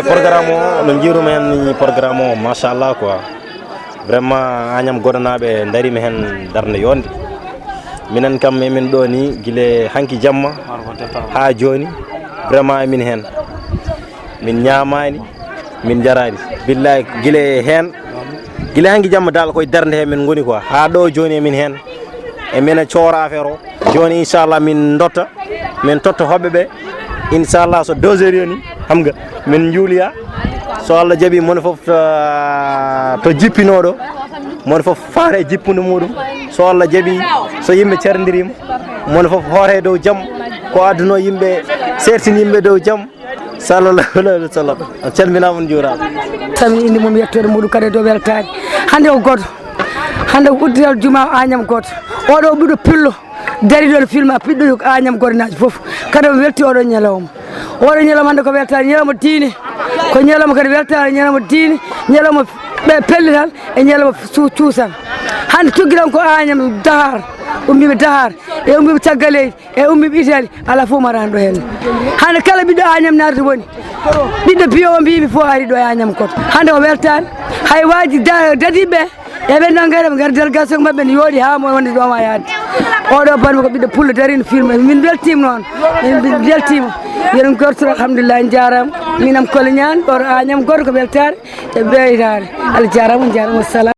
programme o no jiirumi hen programme o machallah quoi vraiment Agnam Goɗonaɓe darima hen darde yonde minen kam emin ɗo ni guile hanki jamma ha joni vraiment emin hen min ñamani min jarani billahi guile hen guile hanki jamma dal koye darde he min goni quoi ha ɗo joni emin hen e mina coora affaire o joni inchallah min dotta min totta hoɓɓeɓe inchallah so 2 heures yoni xam nga min juuliya so Allah jaaɓi mon foof to jippinoɗo mon foof faare jippude muɗum so Allah jaaɓi so yimɓe cerdirima mon foof hoore dow jaam ko adduno yimɓe sertini yimɓe dow jaam sallallahu alaihi wasallam calminama on juurama tami indi mum yettode muɗum kadi dow weltade hande ko goto hande ko uddital juma Agnam goto oɗo ɓiɗɗo pillo dariɗo film a piɗɗo Agnam Goɗonaji foof kadi o welti oɗo ñalawma hande ko weltade ñalawma diine ko ñalawma kadi weltade ñalawma diine ñalawma pellital e ñalawma cuusal hande tugguiɗan ko Agnam Dahar ummiɓe Dahar e ummiɓe caggal leydi e ummiɓe Italie ala fof marani ɗo henne hande kala ɓiɗɗo Agnam narde woni ɓiɗɗo biyo o mbimi fof ari ɗo e Agnam Goto hande o weltani hay waji dadiɓe eɓe noon gaɗa ɓe gara délégation mabɓe ne yooɗi ha mo wonde ɗo ma yaade oɗo banmo ko ɓiɗɗo pullo darino film min beltima noon min beltima yeɗum gortoro alhamdulillah en jarama minam Kole Niane ɗo Agnam Goto ko weltare e ɓeytare Allah jarama on jarama wassalam